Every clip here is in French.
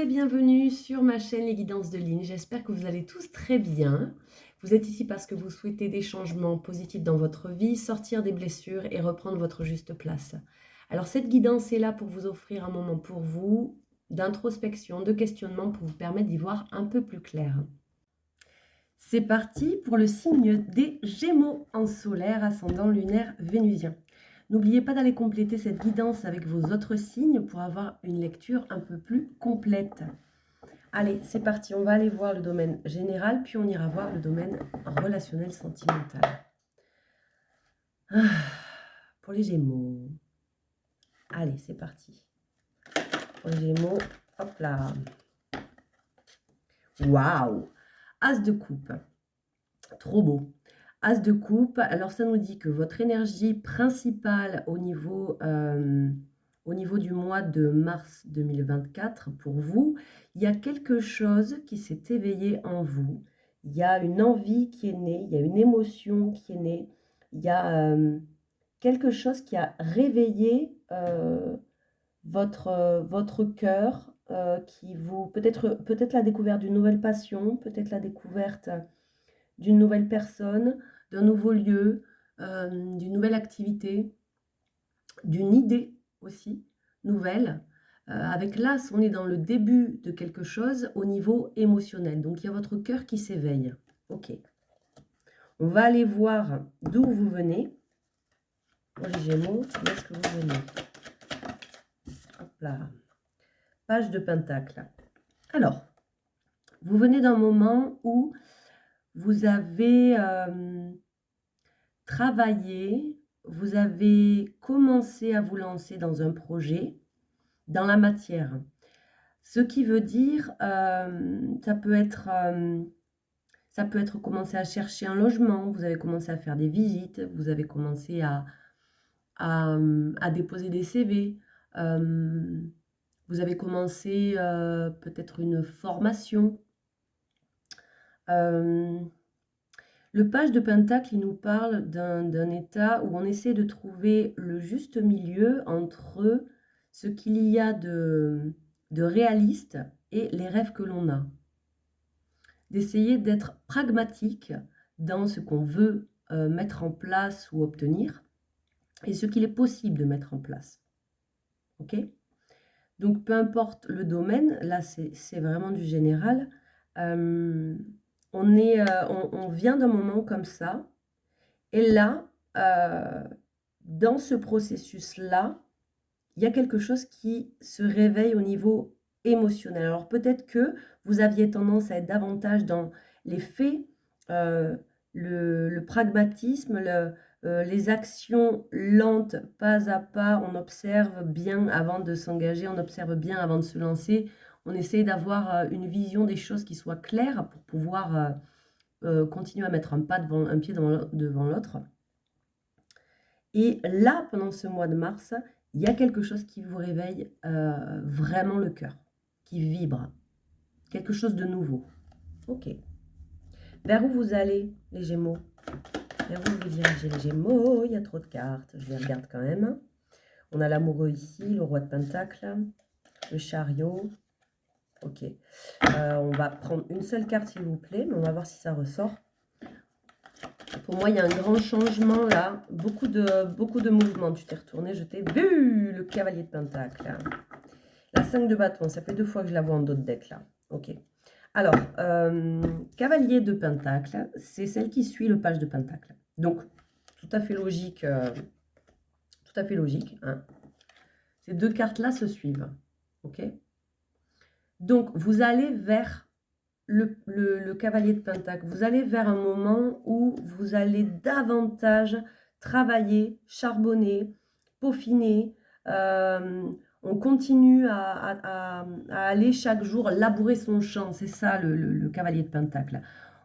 et bienvenue sur ma chaîne Les Guidances de Lynn. J'espère que vous allez tous très bien. Vous êtes ici parce que vous souhaitez des changements positifs dans votre vie, sortir des blessures et reprendre votre juste place. Alors cette guidance est là pour vous offrir un moment pour vous d'introspection, de questionnement pour vous permettre d'y voir un peu plus clair. C'est parti pour le signe des Gémeaux en solaire, ascendant lunaire vénusien. N'oubliez pas d'aller compléter cette guidance avec vos autres signes pour avoir une lecture un peu plus complète. Allez, c'est parti, on va aller voir le domaine général, puis on ira voir le domaine relationnel sentimental. Pour les Gémeaux. Allez, c'est parti. Pour les Gémeaux, hop là. Waouh! As de coupe. Trop beau. As de coupe, alors ça nous dit que votre énergie principale au niveau du mois de mars 2024, pour vous, il y a quelque chose qui s'est éveillé en vous. Il y a une envie qui est née, il y a une émotion qui est née, il y a quelque chose qui a réveillé votre cœur, qui vous peut-être la découverte d'une nouvelle passion, peut-être la découverte d'une nouvelle personne, d'un nouveau lieu, d'une nouvelle activité, d'une idée aussi nouvelle. Avec l'As, on est dans le début de quelque chose au niveau émotionnel. Donc, il y a votre cœur qui s'éveille. Ok. On va aller voir d'où vous venez. Pour les Gémeaux, d'où est-ce que vous venez? Hop là. Page de Pentacle. Alors, vous venez d'un moment où vous avez travaillé, vous avez commencé à vous lancer dans un projet, dans la matière. Ce qui veut dire, ça peut être commencer à chercher un logement, vous avez commencé à faire des visites, vous avez commencé à déposer des CV, vous avez commencé peut-être une formation. Le page de Pentacle, il nous parle d'un état où on essaie de trouver le juste milieu entre ce qu'il y a de réaliste et les rêves que l'on a. D'essayer d'être pragmatique dans ce qu'on veut mettre en place ou obtenir et ce qu'il est possible de mettre en place. Ok ? Donc, peu importe le domaine, là c'est vraiment du général. On vient d'un moment comme ça, et là, dans ce processus-là, il y a quelque chose qui se réveille au niveau émotionnel. Alors peut-être que vous aviez tendance à être davantage dans les faits, le pragmatisme, les actions lentes, pas à pas, on observe bien avant de s'engager, on observe bien avant de se lancer, on essaie d'avoir une vision des choses qui soit claire pour pouvoir continuer à mettre un pied devant l'autre. Et là, pendant ce mois de mars, il y a quelque chose qui vous réveille vraiment le cœur, qui vibre, quelque chose de nouveau. Ok. Vers où vous allez, les Gémeaux? Vers où vous dirigez, les Gémeaux? Il y a trop de cartes, je les regarde quand même. On a l'amoureux ici, le roi de Pentacle, le chariot. Ok. On va prendre une seule carte, s'il vous plaît, mais on va voir si ça ressort. Pour moi, il y a un grand changement là, beaucoup de mouvements. Tu t'es retourné, je t'ai vu, le cavalier de Pentacle. La 5 de bâton, ça fait 2 fois que je la vois en d'autres decks là. Ok. Alors, cavalier de Pentacle, c'est celle qui suit le page de Pentacle. Donc, tout à fait logique. Hein. Ces deux cartes-là se suivent. Ok. Donc, vous allez vers le cavalier de Pentacle. Vous allez vers un moment où vous allez davantage travailler, charbonner, peaufiner. On continue à aller chaque jour labourer son champ. C'est ça le cavalier de Pentacle.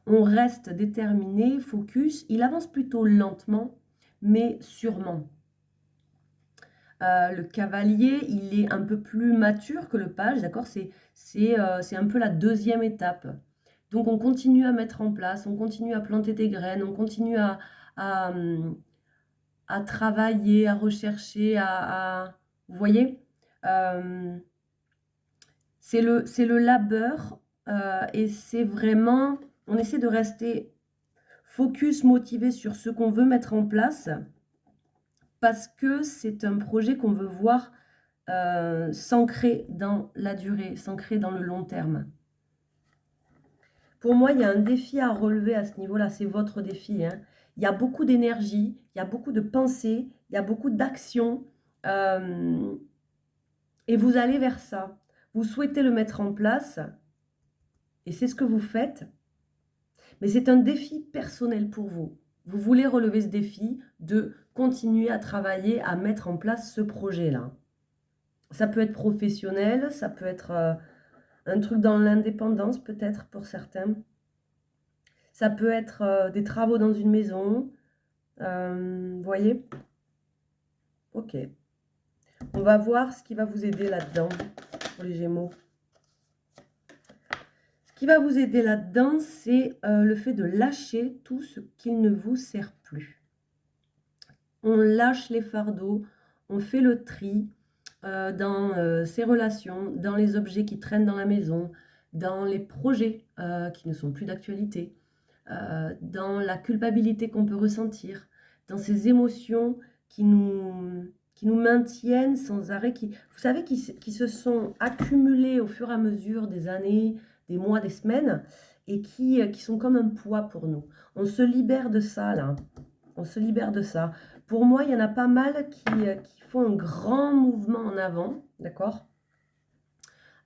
On reste déterminé, focus. Il avance plutôt lentement, mais sûrement. Le cavalier, il est un peu plus mature que le page, d'accord? C'est un peu la deuxième étape. Donc, on continue à mettre en place, on continue à planter des graines, on continue à travailler, à rechercher, vous voyez? c'est le labeur et c'est vraiment, on essaie de rester focus, motivé sur ce qu'on veut mettre en place parce que c'est un projet qu'on veut voir s'ancrer dans la durée, s'ancrer dans le long terme. Pour moi, il y a un défi à relever à ce niveau-là, c'est votre défi, hein. Il y a beaucoup d'énergie, il y a beaucoup de pensées, il y a beaucoup d'action, et vous allez vers ça. Vous souhaitez le mettre en place et c'est ce que vous faites, mais c'est un défi personnel pour vous. Vous voulez relever ce défi de continuer à travailler, à mettre en place ce projet-là. Ça peut être professionnel, ça peut être un truc dans l'indépendance peut-être pour certains. Ça peut être des travaux dans une maison. Vous voyez? Ok. On va voir ce qui va vous aider là-dedans pour les Gémeaux. Ce qui va vous aider là-dedans, c'est le fait de lâcher tout ce qui ne vous sert plus. On lâche les fardeaux, on fait le tri dans ses relations, dans les objets qui traînent dans la maison, dans les projets qui ne sont plus d'actualité, dans la culpabilité qu'on peut ressentir, dans ces émotions qui nous maintiennent sans arrêt, vous savez, qui se sont accumulées au fur et à mesure des années, des mois, des semaines, et qui sont comme un poids pour nous. On se libère de ça, là. On se libère de ça. Pour moi, il y en a pas mal qui font un grand mouvement en avant, d'accord?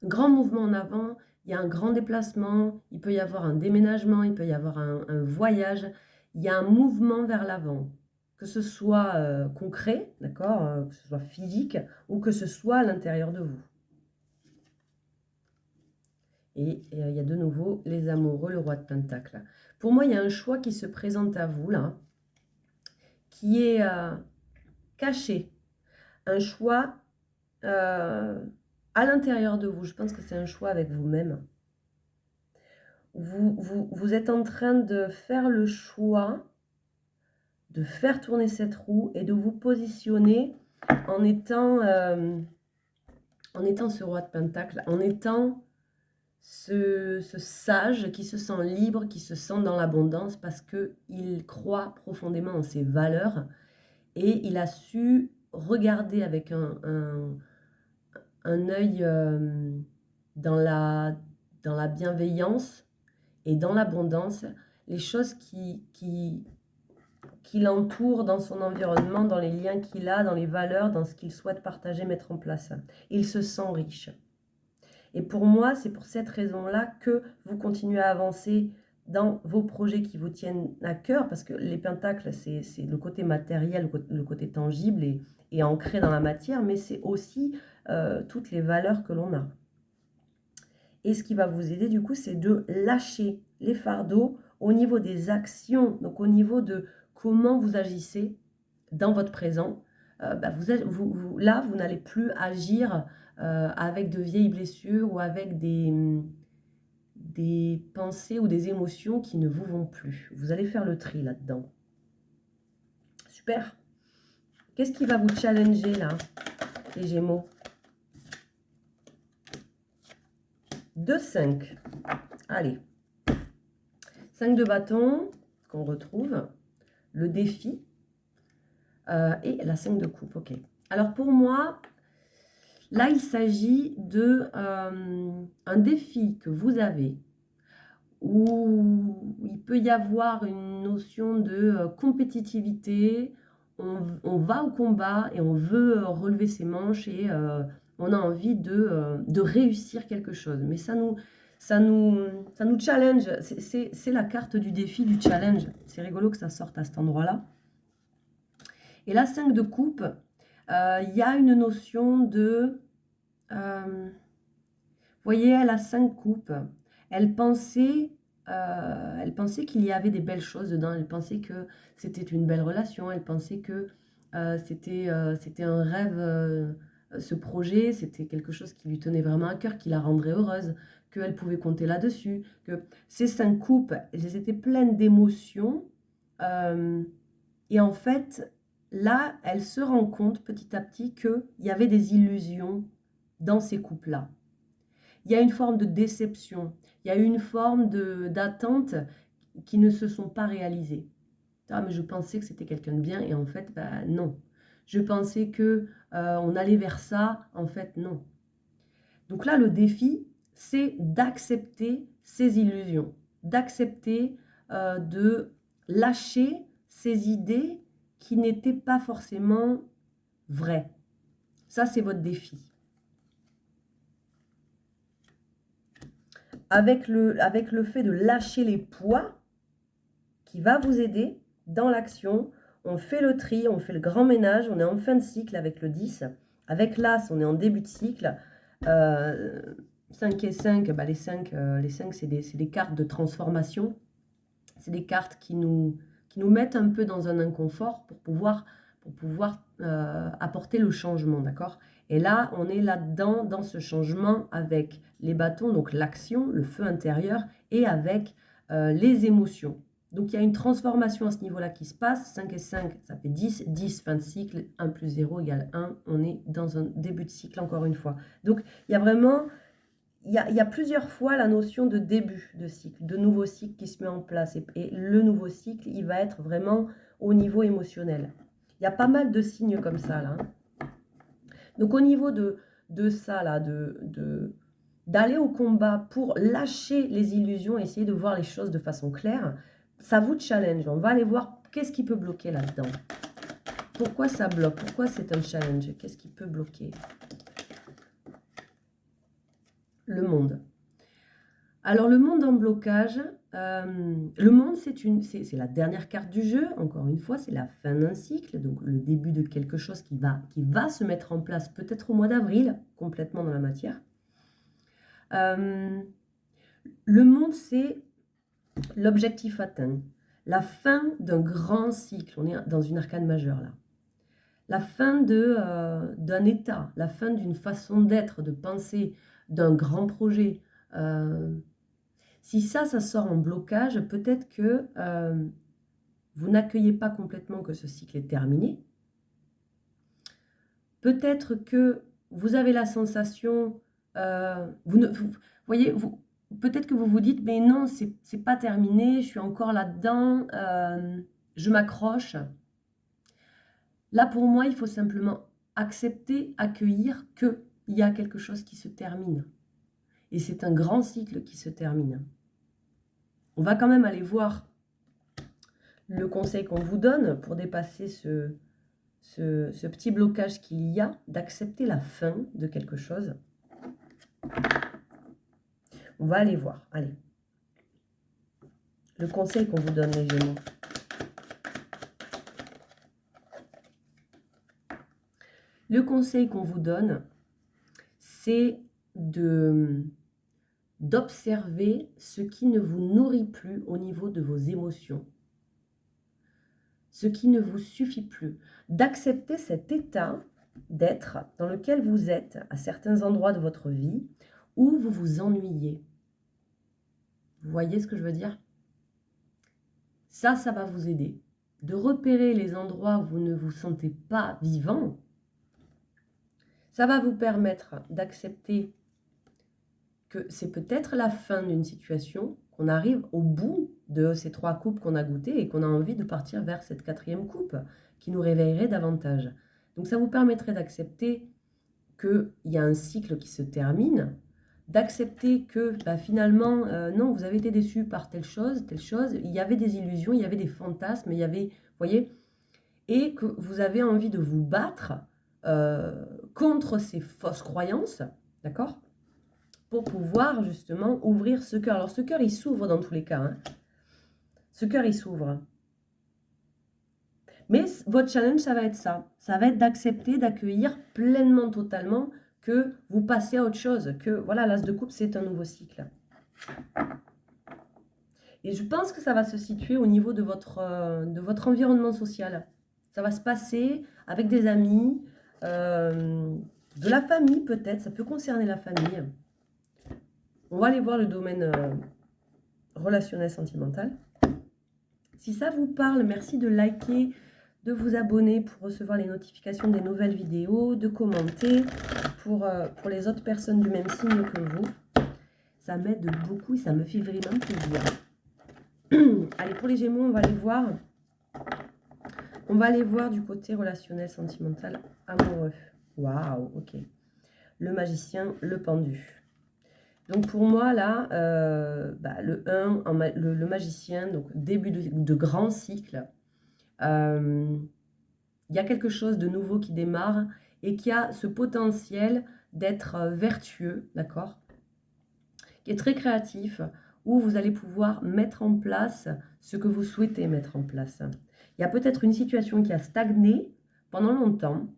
Un grand mouvement en avant, il y a un grand déplacement, il peut y avoir un déménagement, il peut y avoir un voyage, il y a un mouvement vers l'avant, que ce soit concret, d'accord, que ce soit physique, ou que ce soit à l'intérieur de vous. Et il y a de nouveau les amoureux, le roi de Pentacle. Pour moi, il y a un choix qui se présente à vous, là, qui est caché. Un choix à l'intérieur de vous. Je pense que c'est un choix avec vous-même. Vous êtes en train de faire le choix de faire tourner cette roue et de vous positionner en étant ce roi de Pentacle, en étant ce sage qui se sent libre, qui se sent dans l'abondance parce qu'il croit profondément en ses valeurs et il a su regarder avec un œil dans la bienveillance et dans l'abondance, les choses qui l'entourent dans son environnement, dans les liens qu'il a, dans les valeurs, dans ce qu'il souhaite partager, mettre en place. Il se sent riche. Et pour moi, c'est pour cette raison-là que vous continuez à avancer dans vos projets qui vous tiennent à cœur, parce que les pentacles, c'est le côté matériel, le côté tangible et ancré dans la matière, mais c'est aussi toutes les valeurs que l'on a. Et ce qui va vous aider, du coup, c'est de lâcher les fardeaux au niveau des actions, donc au niveau de comment vous agissez dans votre présent. Là, vous n'allez plus agir avec de vieilles blessures ou avec des pensées ou des émotions qui ne vous vont plus. Vous allez faire le tri là-dedans. Super. Qu'est-ce qui va vous challenger là, les Gémeaux? 2, 5. Allez. 5 de bâton, qu'on retrouve. Le défi. Et la 5 de coupe. Ok. Alors pour moi, là, il s'agit de un défi que vous avez où il peut y avoir une notion de compétitivité. On va au combat et on veut relever ses manches et on a envie de réussir quelque chose. Mais ça nous challenge. C'est la carte du défi, du challenge. C'est rigolo que ça sorte à cet endroit-là. Et la 5 de coupe, il y a une notion de... vous voyez, elle a 5 coupes. Elle pensait qu'il y avait des belles choses dedans. Elle pensait que c'était une belle relation. Elle pensait que c'était un rêve, ce projet. C'était quelque chose qui lui tenait vraiment à cœur, qui la rendrait heureuse, qu'elle pouvait compter là-dessus. Que ces 5 coupes, elles étaient pleines d'émotions. Et en fait, là, elle se rend compte petit à petit qu'il y avait des illusions dans ces coupes-là. il y a une forme de déception, il y a une forme d'attente qui ne se sont pas réalisées. Ah, mais je pensais que c'était quelqu'un de bien et en fait, bah, non. Je pensais que on allait vers ça, en fait, non. Donc là, le défi, c'est d'accepter ces illusions, d'accepter de lâcher ces idées qui n'étaient pas forcément vraies. Ça, c'est votre défi. Avec le fait de lâcher les poids qui va vous aider dans l'action, on fait le tri, on fait le grand ménage, on est en fin de cycle avec le 10. Avec l'As, on est en début de cycle. 5 et 5, bah les 5 c'est des cartes de transformation. C'est des cartes qui nous mettent un peu dans un inconfort pour pouvoir apporter le changement, d'accord? Et là, on est là-dedans, dans ce changement, avec les bâtons, donc l'action, le feu intérieur, et avec les émotions. Donc, il y a une transformation à ce niveau-là qui se passe. 5 et 5, ça fait 10. 10, fin de cycle. 1 plus 0 égale 1. On est dans un début de cycle, encore une fois. Donc, il y a vraiment... Il y a plusieurs fois la notion de début de cycle, de nouveau cycle qui se met en place. Et le nouveau cycle, il va être vraiment au niveau émotionnel. Il y a pas mal de signes comme ça, là. Donc, au niveau de ça, là, d'aller au combat pour lâcher les illusions, essayer de voir les choses de façon claire, ça vous challenge. On va aller voir qu'est-ce qui peut bloquer là-dedans. Pourquoi ça bloque? Pourquoi c'est un challenge? Qu'est-ce qui peut bloquer? Le monde. Alors, le monde en blocage, le monde, c'est la dernière carte du jeu. Encore une fois, c'est la fin d'un cycle, donc le début de quelque chose qui va se mettre en place peut-être au mois d'avril, complètement dans la matière. Le monde, c'est l'objectif atteint, la fin d'un grand cycle. On est dans une arcane majeure, là. La fin d'un état, la fin d'une façon d'être, de penser, d'un grand projet. Si ça sort en blocage, peut-être que vous n'accueillez pas complètement que ce cycle est terminé. Peut-être que vous avez la sensation, voyez, peut-être que vous vous dites, mais non, c'est pas terminé, je suis encore là-dedans, je m'accroche. Là, pour moi, il faut simplement accepter, accueillir qu'il y a quelque chose qui se termine. Et c'est un grand cycle qui se termine. On va quand même aller voir le conseil qu'on vous donne pour dépasser ce petit blocage qu'il y a, d'accepter la fin de quelque chose. On va aller voir. Allez. Le conseil qu'on vous donne, les Gémeaux. Le conseil qu'on vous donne, c'est d'observer ce qui ne vous nourrit plus au niveau de vos émotions, ce qui ne vous suffit plus, d'accepter cet état d'être dans lequel vous êtes à certains endroits de votre vie où vous vous ennuyez. Vous voyez ce que je veux dire? Ça va vous aider de repérer les endroits où vous ne vous sentez pas vivant. Ça va vous permettre d'accepter que c'est peut-être la fin d'une situation, qu'on arrive au bout de ces 3 coupes qu'on a goûtées et qu'on a envie de partir vers cette 4e coupe qui nous réveillerait davantage. Donc ça vous permettrait d'accepter qu'il y a un cycle qui se termine, d'accepter que finalement, non, vous avez été déçu par telle chose, il y avait des illusions, il y avait des fantasmes, il y avait, vous voyez, et que vous avez envie de vous battre contre ces fausses croyances, d'accord ? Pour pouvoir justement ouvrir ce cœur. Alors ce cœur, il s'ouvre dans tous les cas. Hein. Ce cœur, il s'ouvre. Mais votre challenge, ça va être ça. Ça va être d'accepter, d'accueillir pleinement, totalement, que vous passez à autre chose. Que voilà, l'as de coupe, c'est un nouveau cycle. Et je pense que ça va se situer au niveau de votre environnement social. Ça va se passer avec des amis, de la famille peut-être. Ça peut concerner la famille. On va aller voir le domaine relationnel sentimental. Si ça vous parle, merci de liker, de vous abonner pour recevoir les notifications des nouvelles vidéos, de commenter pour les autres personnes du même signe que vous. Ça m'aide beaucoup et ça me fait vraiment plaisir. Allez, pour les Gémeaux, on va aller voir. On va aller voir du côté relationnel, sentimental, amoureux. Waouh, ok. Le magicien, le pendu. Donc pour moi, là, le 1, le magicien, donc début de grand cycle, il y a quelque chose de nouveau qui démarre et qui a ce potentiel d'être vertueux, d'accord? Qui est très créatif, où vous allez pouvoir mettre en place ce que vous souhaitez mettre en place. Il y a peut-être une situation qui a stagné pendant longtemps,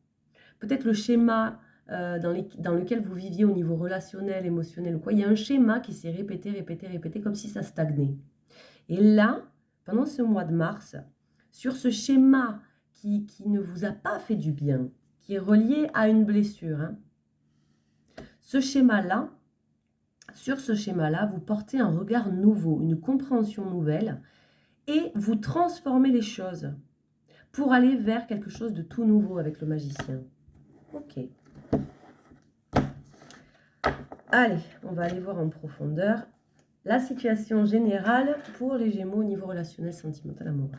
peut-être le schéma dans lequel vous viviez au niveau relationnel, émotionnel ou quoi, il y a un schéma qui s'est répété, répété, répété, comme si ça stagnait. Et là, pendant ce mois de mars, sur ce schéma qui ne vous a pas fait du bien, qui est relié à une blessure, hein, ce schéma-là, sur ce schéma-là, vous portez un regard nouveau, une compréhension nouvelle, et vous transformez les choses pour aller vers quelque chose de tout nouveau avec le magicien. Ok. Allez, on va aller voir en profondeur la situation générale pour les Gémeaux au niveau relationnel, sentimental, amoureux.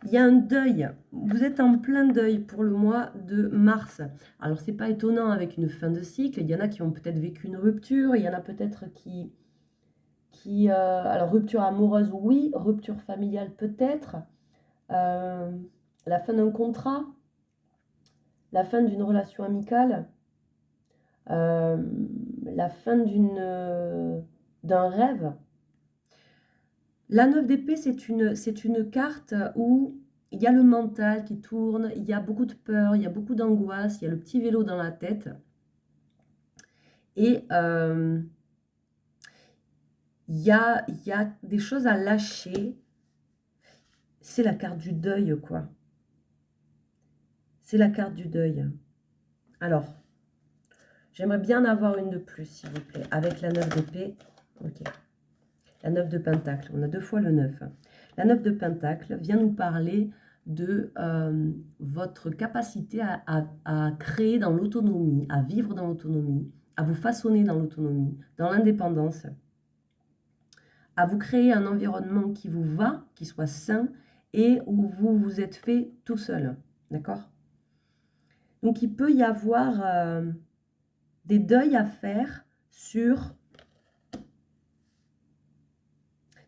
Il y a un deuil. Vous êtes en plein deuil pour le mois de mars. Alors, c'est pas étonnant avec une fin de cycle. Il y en a qui ont peut-être vécu une rupture. Il y en a peut-être alors, rupture amoureuse, oui. Rupture familiale, peut-être. La fin d'un contrat. La fin d'une relation amicale. La fin d'un rêve. La 9 d'épée, c'est une carte où il y a le mental qui tourne, il y a beaucoup de peur, il y a beaucoup d'angoisse, il y a le petit vélo dans la tête. Et il y a des choses à lâcher. C'est la carte du deuil, quoi. C'est la carte du deuil. Alors, j'aimerais bien en avoir une de plus, s'il vous plaît, avec la 9 d'épée. Ok. La 9 de Pentacle, on a 2 fois le 9. La 9 de Pentacle vient nous parler de votre capacité à créer dans l'autonomie, à vivre dans l'autonomie, à vous façonner dans l'autonomie, dans l'indépendance, à vous créer un environnement qui vous va, qui soit sain et où vous vous êtes fait tout seul. D'accord? Donc il peut y avoir des deuils à faire sur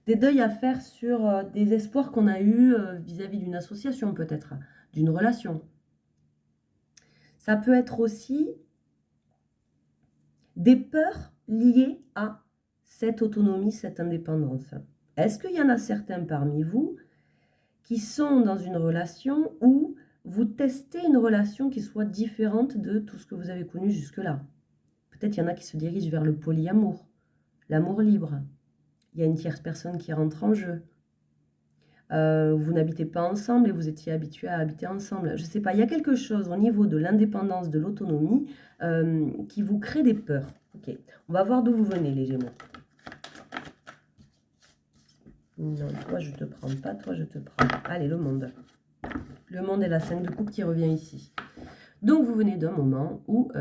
des espoirs qu'on a eus vis-à-vis d'une association peut-être, d'une relation. Ça peut être aussi des peurs liées à cette autonomie, cette indépendance. Est-ce qu'il y en a certains parmi vous qui sont dans une relation où vous testez une relation qui soit différente de tout ce que vous avez connu jusque-là? Peut-être il y en a qui se dirigent vers le polyamour, l'amour libre. Il y a une tierce personne qui rentre en jeu. Vous n'habitez pas ensemble et vous étiez habitués à habiter ensemble. Je ne sais pas, il y a quelque chose au niveau de l'indépendance, de l'autonomie, qui vous crée des peurs. Ok, on va voir d'où vous venez, les Gémeaux. Non, toi je te prends pas, toi je te prends. Allez, le monde. Le monde est la 5 de coupe qui revient ici. Donc vous venez d'un moment où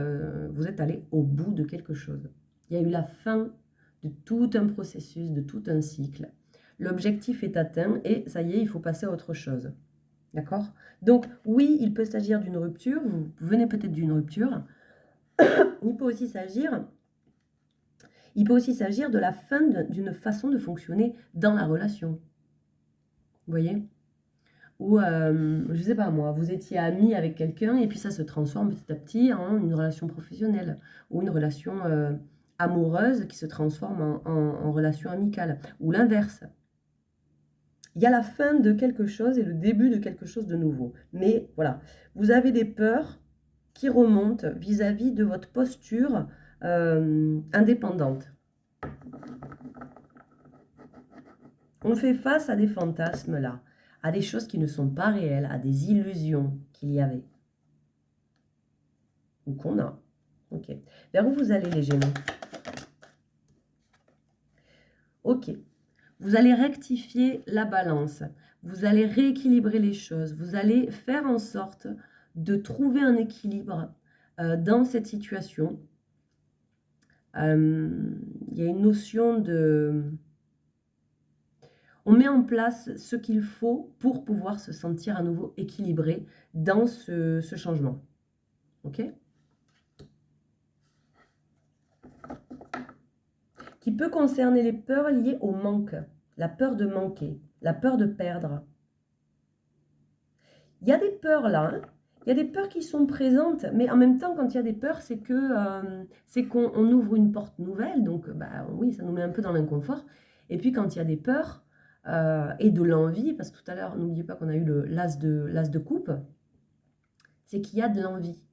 vous êtes allé au bout de quelque chose. Il y a eu la fin de tout un processus, de tout un cycle. L'objectif est atteint et ça y est, il faut passer à autre chose. D'accord? Donc oui, il peut s'agir d'une rupture, vous venez peut-être d'une rupture. Il peut aussi s'agir de la fin d'une façon de fonctionner dans la relation. Vous voyez? Ou, je ne sais pas moi, vous étiez amis avec quelqu'un et puis ça se transforme petit à petit en une relation professionnelle ou une relation amoureuse qui se transforme en relation amicale, ou l'inverse. Il y a la fin de quelque chose et le début de quelque chose de nouveau. Mais voilà, vous avez des peurs qui remontent vis-à-vis de votre posture indépendante. On fait face à des fantasmes là, à des choses qui ne sont pas réelles, à des illusions qu'il y avait. Ou qu'on a. Ok. Vers où vous allez, les Gémeaux? Ok. Vous allez rectifier la balance. Vous allez rééquilibrer les choses. Vous allez faire en sorte de trouver un équilibre dans cette situation. Il y a une notion de... On met en place ce qu'il faut pour pouvoir se sentir à nouveau équilibré dans ce changement. Ok ? Qui peut concerner les peurs liées au manque, la peur de manquer, la peur de perdre. Il y a des peurs là, hein. Il y a des peurs qui sont présentes, mais en même temps, quand il y a des peurs, c'est qu'on ouvre une porte nouvelle, donc bah, oui, ça nous met un peu dans l'inconfort. Et puis quand il y a des peurs et de l'envie, parce que tout à l'heure, n'oubliez pas qu'on a eu l'as de coupe, c'est qu'il y a de l'envie.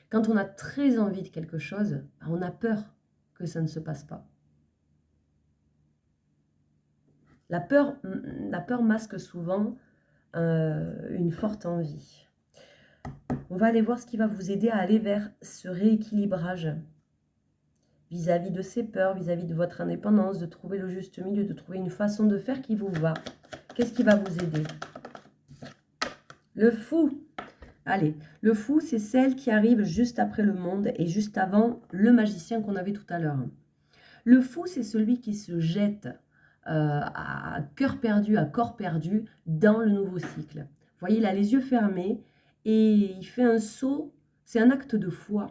Quand on a très envie de quelque chose, on a peur que ça ne se passe pas. La peur masque souvent une forte envie. On va aller voir ce qui va vous aider à aller vers ce rééquilibrage vis-à-vis de ces peurs, vis-à-vis de votre indépendance, de trouver le juste milieu, de trouver une façon de faire qui vous va. Qu'est-ce qui va vous aider? Le fou. Allez, le fou, c'est celle qui arrive juste après le monde et juste avant le magicien qu'on avait tout à l'heure. Le fou, c'est celui qui se jette à cœur perdu, à corps perdu, dans le nouveau cycle. Vous voyez, il a les yeux fermés et il fait un saut. C'est un acte de foi.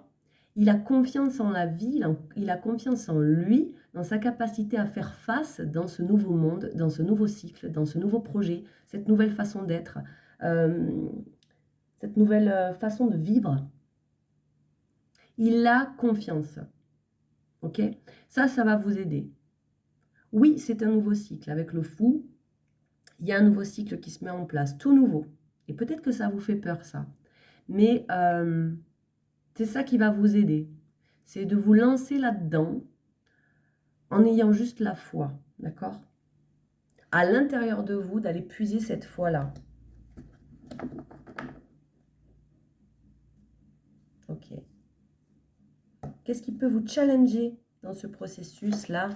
Il a confiance en la vie, il a confiance en lui, dans sa capacité à faire face dans ce nouveau monde, dans ce nouveau cycle, dans ce nouveau projet, cette nouvelle façon d'être, cette nouvelle façon de vivre. Il a confiance. Ok? Ça va vous aider. Oui, c'est un nouveau cycle. Avec le fou, il y a un nouveau cycle qui se met en place, tout nouveau. Et peut-être que ça vous fait peur, ça. Mais c'est ça qui va vous aider. C'est de vous lancer là-dedans en ayant juste la foi, d'accord? À l'intérieur de vous, d'aller puiser cette foi-là. Ok. Qu'est-ce qui peut vous challenger dans ce processus-là,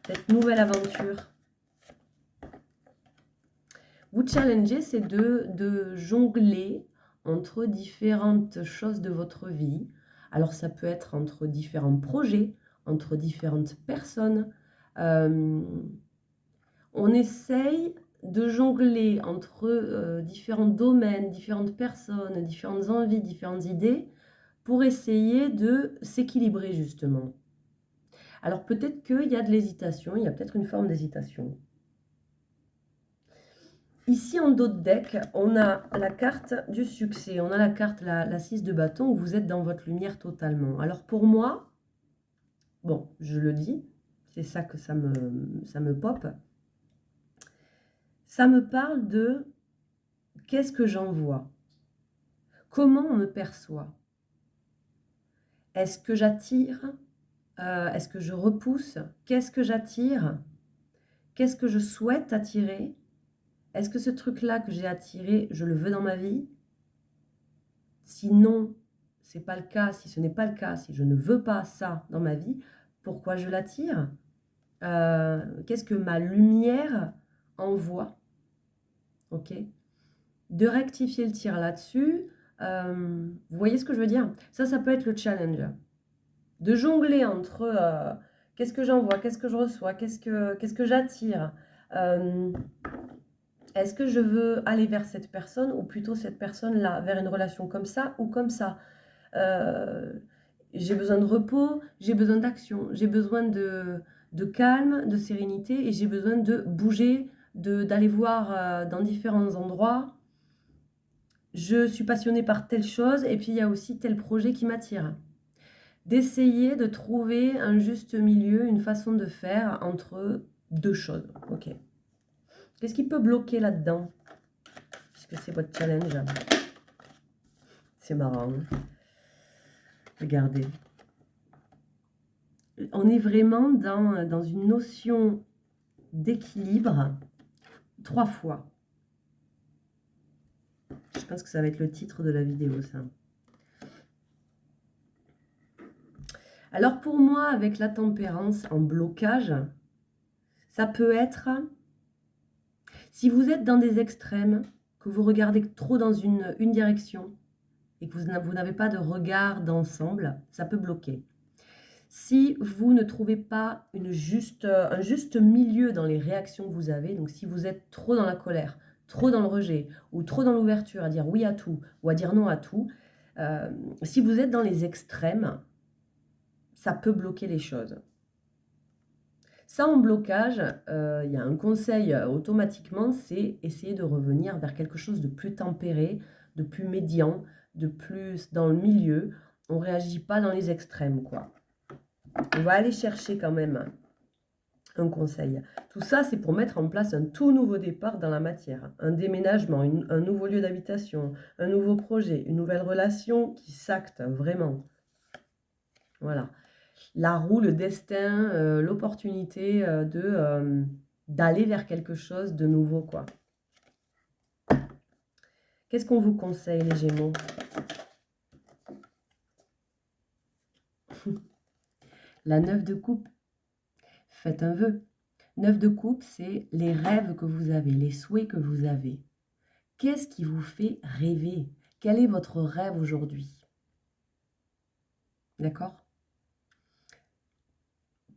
cette nouvelle aventure? Vous challenger, c'est de jongler entre différentes choses de votre vie. Alors, ça peut être entre différents projets, entre différentes personnes. On essaye de jongler entre différents domaines, différentes personnes, différentes envies, différentes idées, pour essayer de s'équilibrer justement. Alors, peut-être qu'il y a de l'hésitation, il y a peut-être une forme d'hésitation. Ici, en dos de deck, on a la carte du succès. On a la carte, la 6 de bâton, où vous êtes dans votre lumière totalement. Alors pour moi, bon, je le dis, c'est ça que ça me pop. Ça me parle de qu'est-ce que j'en vois? Comment on me perçoit? Est-ce que j'attire? Est-ce que je repousse? Qu'est-ce que j'attire? Qu'est-ce que je souhaite attirer? Est-ce que ce truc-là que j'ai attiré, je le veux dans ma vie? Sinon, c'est pas le cas, si ce n'est pas le cas, si je ne veux pas ça dans ma vie, pourquoi je l'attire? Qu'est-ce que ma lumière envoie? Ok? De rectifier le tir là-dessus. Vous voyez ce que je veux dire? Ça peut être le challenge. De jongler entre qu'est-ce que j'envoie, qu'est-ce que je reçois, qu'est-ce que j'attire? Est-ce que je veux aller vers cette personne ou plutôt cette personne-là, vers une relation comme ça ou comme ça? J'ai besoin de repos, j'ai besoin d'action, j'ai besoin de calme, de sérénité et j'ai besoin de bouger, d'aller voir dans différents endroits. Je suis passionnée par telle chose et puis il y a aussi tel projet qui m'attire. D'essayer de trouver un juste milieu, une façon de faire entre deux choses. Ok. Qu'est-ce qui peut bloquer là-dedans? Puisque c'est votre challenge. C'est marrant. Regardez. On est vraiment dans une notion d'équilibre 3 fois. Je pense que ça va être le titre de la vidéo, ça. Alors pour moi, avec la tempérance en blocage, ça peut être, si vous êtes dans des extrêmes, que vous regardez trop dans une direction et que vous n'avez pas de regard d'ensemble, ça peut bloquer. Si vous ne trouvez pas un juste milieu dans les réactions que vous avez, donc si vous êtes trop dans la colère, trop dans le rejet ou trop dans l'ouverture à dire oui à tout ou à dire non à tout, si vous êtes dans les extrêmes, ça peut bloquer les choses. Ça, en blocage, il y a un conseil automatiquement, c'est essayer de revenir vers quelque chose de plus tempéré, de plus médian, de plus dans le milieu. On ne réagit pas dans les extrêmes, quoi. On va aller chercher quand même un conseil. Tout ça, c'est pour mettre en place un tout nouveau départ dans la matière. Un déménagement, un nouveau lieu d'habitation, un nouveau projet, une nouvelle relation qui s'acte vraiment. Voilà. La roue, le destin, l'opportunité d'aller vers quelque chose de nouveau, quoi. Qu'est-ce qu'on vous conseille, les Gémeaux? La 9 de coupe. Faites un vœu. 9 de coupe, c'est les rêves que vous avez, les souhaits que vous avez. Qu'est-ce qui vous fait rêver? Quel est votre rêve aujourd'hui? D'accord?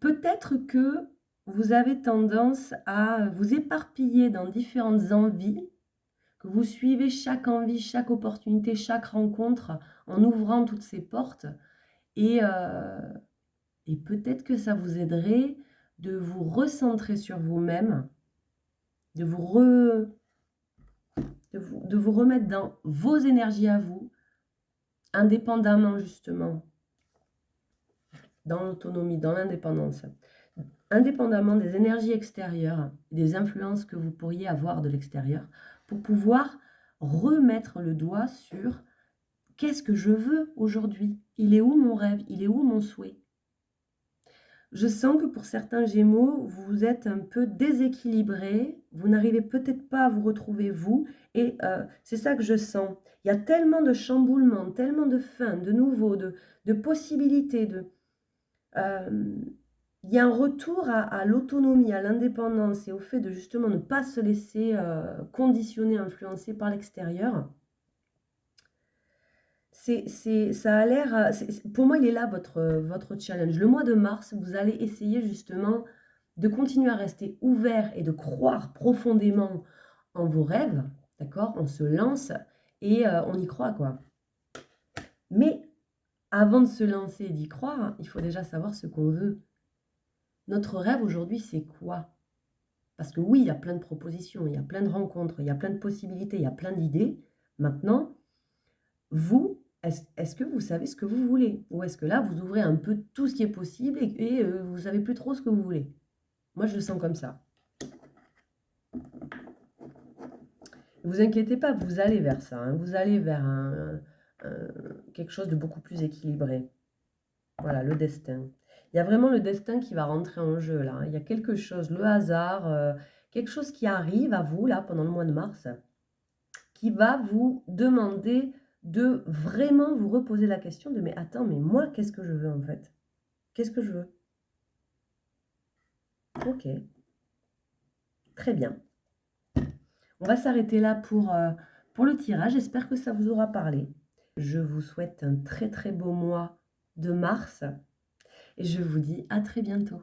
Peut-être que vous avez tendance à vous éparpiller dans différentes envies, que vous suivez chaque envie, chaque opportunité, chaque rencontre en ouvrant toutes ces portes. Et peut-être que ça vous aiderait de vous recentrer sur vous-même, de vous remettre dans vos énergies à vous, indépendamment justement, dans l'autonomie, dans l'indépendance, indépendamment des énergies extérieures, des influences que vous pourriez avoir de l'extérieur, pour pouvoir remettre le doigt sur qu'est-ce que je veux aujourd'hui? Il est où mon rêve? Il est où mon souhait? Je sens que pour certains Gémeaux, vous êtes un peu déséquilibré, vous n'arrivez peut-être pas à vous retrouver vous, et c'est ça que je sens. Il y a tellement de chamboulements, tellement de fins, de nouveaux, de possibilités, il y a un retour à l'autonomie, à l'indépendance et au fait de justement ne pas se laisser conditionner, influencer par l'extérieur. Ça a l'air, pour moi, il est là votre challenge. Le mois de mars, vous allez essayer justement de continuer à rester ouvert et de croire profondément en vos rêves, d'accord? On se lance et on y croit, quoi. Mais avant de se lancer et d'y croire, il faut déjà savoir ce qu'on veut. Notre rêve aujourd'hui, c'est quoi? Parce que oui, il y a plein de propositions, il y a plein de rencontres, il y a plein de possibilités, il y a plein d'idées. Maintenant, vous, est-ce que vous savez ce que vous voulez? Ou est-ce que là, vous ouvrez un peu tout ce qui est possible et vous ne savez plus trop ce que vous voulez? Moi, je le sens comme ça. Ne vous inquiétez pas, vous allez vers ça, hein. Vous allez vers quelque chose de beaucoup plus équilibré. Voilà, le destin. Il y a vraiment le destin qui va rentrer en jeu, là, hein. Il y a quelque chose, le hasard, quelque chose qui arrive à vous, là, pendant le mois de mars, qui va vous demander de vraiment vous reposer la question de: «Mais attends, mais moi, qu'est-ce que je veux, en fait? Qu'est-ce que je veux?» OK, très bien. On va s'arrêter là pour le tirage. J'espère que ça vous aura parlé. Je vous souhaite un très, très beau mois de mars et je vous dis à très bientôt.